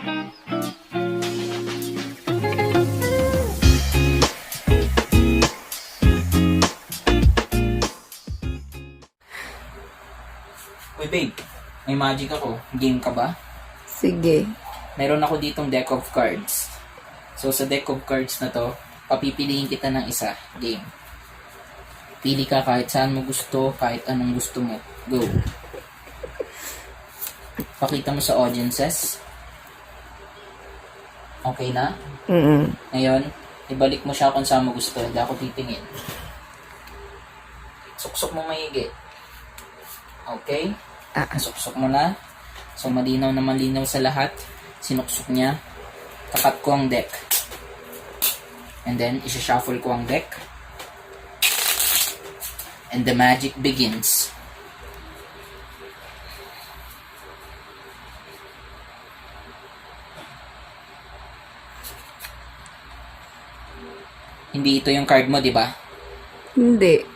Uy babe, may magic ako. Game ka ba? Sige. Meron ako ditong deck of cards. So sa deck of cards na to, papipiliin kita ng isa. Game. Pili ka kahit saan mo gusto, kahit anong gusto mo. Go. Pakita mo sa audiences. Okay na? Ngayon, ibalik mo siya kung saan mo gusto. Hindi ako titingin. Suksok mo maigi. Okay? Suksok mo na. So, malinaw na malinaw sa lahat. Sinuksok niya. Tapat ko ang deck. And then, isa-shuffle ko ang deck. And the magic begins. Hindi ito yung card mo, di ba? Hindi.